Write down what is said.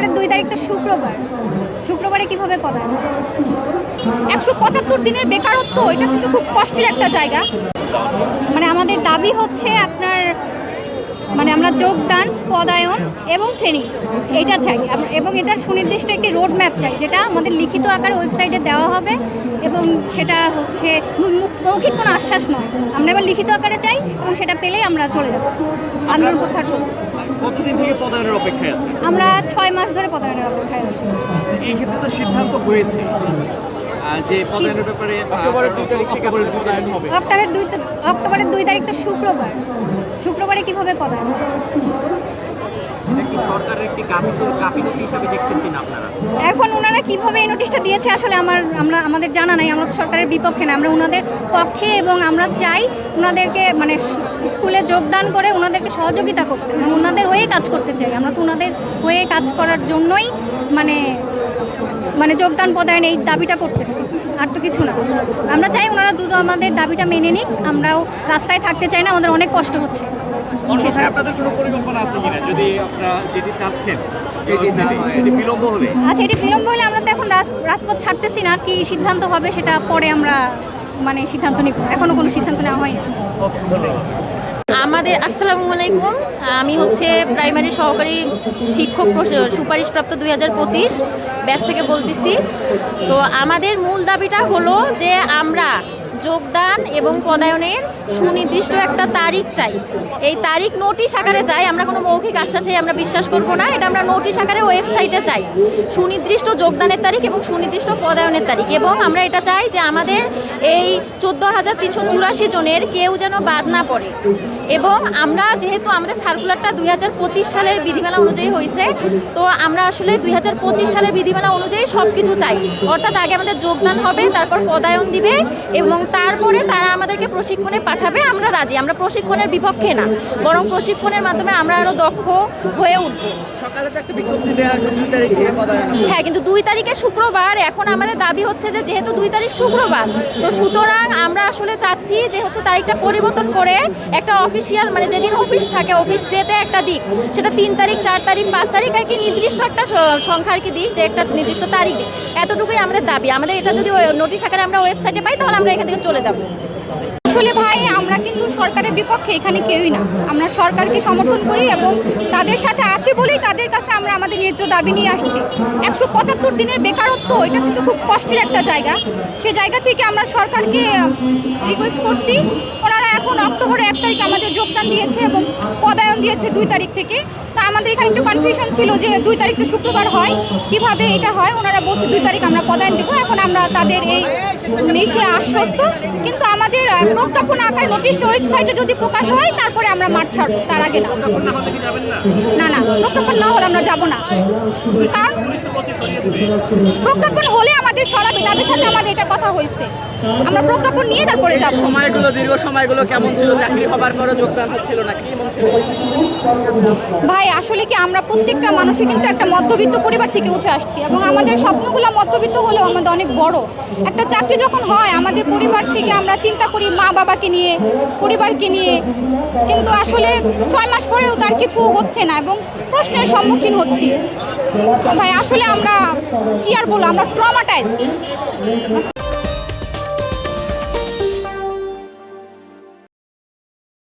অক্টোবরের 2 তারিখ তো শুক্রবারে কিভাবে পদায়ন হয়? 175 দিনের বেকারত্ব, এটা কিন্তু খুব কষ্টের একটা জায়গা। মানে আমাদের দাবি হচ্ছে আপনার আমরা যোগদান, পদায়ন এবং ট্রেনিং এটা চাই, এবং এটার সুনির্দিষ্ট একটি রোড ম্যাপ চাই, যেটা আমাদের লিখিত আকারে ওয়েবসাইটে দেওয়া হবে, এবং সেটা হচ্ছে মৌখিক কোনো আশ্বাস নয়। আমরা এবার লিখিত আকারে চাই, এবং সেটা পেলেই আমরা চলে যাব আন্দোলন প্রত্যাহার করব। কতদিন থেকে পদায়নের অপেক্ষায় আছে? আমরা 6 মাস ধরে পদায়নের অপেক্ষায় আছি। এই ক্ষেত্রে তো সিদ্ধান্ত হয়েছে যে পদায়নের ব্যাপারে অক্টোবরের 2 তারিখ থেকে পদায়ন হবে। অক্টোবরের 2 তারিখ তো শুক্রবারে কিভাবে পদায়ন হয়? এটা কি সরকারের একটি গাফিলতি হিসেবে দেখছেন কিনা আপনারা? এখন ওনারা কিভাবে এই নোটিশটা দিয়েছে আসলে আমাদের জানা নাই। আমরা তো সরকারের বিপক্ষে না, আমরা ওনাদের পক্ষে, এবং আমরা চাই ওনাদেরকে স্কুলে যোগদান করে ওনাদেরকে সহযোগিতা করতে, ওনাদের হয়ে কাজ করতে চাই। আমরা তো ওনাদের হয়ে কাজ করার জন্যই যোগদান পদায়ন এই দাবিটা করতেছি, আর তো কিছু না। আমরা চাই ওনারা দ্রুত আমাদের দাবিটা মেনে নিক। আমরাও রাস্তায় থাকতে চাই না, আমাদের অনেক কষ্ট হচ্ছে। আপনাদের কোনো পরিকল্পনা আছে কিনা, যদি আপনারা যেটি চাচ্ছেন এটি বিলম্ব হবে? আচ্ছা, এটি বিলম্ব হলে আমরা তো এখন রাজপথ ছাড়তেছি না। কি সিদ্ধান্ত হবে সেটা পরে আমরা সিদ্ধান্ত নিব, এখনো কোনো সিদ্ধান্ত নেওয়া হয়নি। আমাদের আসসালামু আলাইকুম, আমি হচ্ছে প্রাইমারি সহকারী শিক্ষক সুপারিশপ্রাপ্ত 2025 ব্যাচ থেকে বলতেছি। তো আমাদের মূল দাবিটা হলো যে আমরা যোগদান এবং পদায়নের সুনির্দিষ্ট একটা তারিখ চাই। এই তারিখ নোটিশ আকারে চাই, আমরা কোনো মৌখিক আশ্বাসে আমরা বিশ্বাস করব না। এটা আমরা নোটিশ আকারে ওয়েবসাইটে চাই, সুনির্দিষ্ট যোগদানের তারিখ এবং সুনির্দিষ্ট পদায়নের তারিখ। এবং আমরা এটা চাই যে আমাদের এই 14,384 জনের কেউ যেন বাদ না পড়ে। এবং আমরা যেহেতু আমাদের সার্কুলারটা 2025 সালের বিধিমালা অনুযায়ী হয়েছে, তো আমরা আসলে 2025 সালের বিধিমালা অনুযায়ী সব কিছু চাই। অর্থাৎ আগে আমাদের যোগদান হবে, তারপর পদায়ন দিবে, এবং তারপরে তারা আমাদেরকে প্রশিক্ষণে পাঠাবে। আমরা রাজি, আমরা প্রশিক্ষণের বিপক্ষে না, বরং প্রশিক্ষণের মাধ্যমে আমরা আরও দক্ষ হয়ে উঠব। সকালে তো একটা বিজ্ঞপ্তি দেওয়া হয়েছে 2 তারিখে পদায়ন। হ্যাঁ, কিন্তু 2 তারিখে শুক্রবার। এখন আমাদের দাবি হচ্ছে যে যেহেতু 2 তারিখ শুক্রবার, তো সুতরাং আমরা আসলে চাচ্ছি যে হচ্ছে তারিখটা পরিবর্তন করে একটা অফিসিয়াল যেদিন অফিস থাকে, অফিস ডেতে একটা দিক, সেটা 3 তারিখ, 4 তারিখ, 5 তারিখ আর কি, নির্দিষ্ট একটা সংখ্যা আর কি দিক, যে একটা নির্দিষ্ট তারিখ দিক। এতটুকুই আমাদের দাবি। আমাদের এটা যদি নোটিশ আকারে আমরা ওয়েবসাইটে পাই, তাহলে আমরা এখান থেকে চলে যাব। আসলে ভাই, আমরা কিন্তু সরকারের বিপক্ষে এখানে কেউই না। আমরা সরকারকে সমর্থন করি এবং তাদের সাথে আছি বলেই তাদের কাছে আমরা আমাদের ন্যায্য দাবি নিয়ে আসছি। 175 দিনের বেকারত্ব, এটা কিন্তু খুব কষ্টের একটা জায়গা। সে জায়গা থেকে আমরা সরকারকে রিকোয়েস্ট করছি। ওনারা এখন অক্টোবরের 1 তারিখ আমাদের যোগদান দিয়েছে এবং পদায়ন দিয়েছে 2 তারিখ থেকে। তো আমাদের এখানে একটু কনফিউশন ছিল যে 2 তারিখ তো শুক্রবার হয়, কিভাবে এটা হয়। ওনারা বলছে 2 তারিখ আমরা পদায়ন দেবো। এখন আমরা তাদের এই আশ্বস্ত, কিন্তু আমাদের প্রজ্ঞাপন আকার নোটিশটা ওয়েবসাইটে যদি প্রকাশ হয়, তারপরে আমরা মাঠ ছাড়বো, তার আগে না। না, প্রজ্ঞাপন না হলে আমরা যাব না। কারণ প্রজ্ঞাপন হলে আমাদের সরাবে, তাদের সাথে আমাদের এটা কথা হয়েছে। আমরা প্রজ্ঞাপন নিয়ে তারপরে যাব। দীর্ঘ সময়গুলো কেমন ছিল? চাকরি হবার পরও যোগদান হচ্ছিল না, কি মন ছিল? ভাই, আসলে কি আমরা প্রত্যেকটা মানুষই কিন্তু একটা মধ্যবিত্ত পরিবার থেকে উঠে আসছি, এবং আমাদের স্বপ্নগুলো মধ্যবিত্ত হলেও আমাদের অনেক বড়। একটা চাকরি যখন হয়, আমাদের পরিবার থেকে আমরা চিন্তা করি মা বাবাকে নিয়ে, পরিবারকে নিয়ে, কিন্তু আসলে 6 মাস পরেও তার কিছু হচ্ছে না, এবং প্রশ্নের সম্মুখীন হচ্ছি। ভাই আসলে আমরা কি আর বলবো, আমরা ট্রমাটাইজড।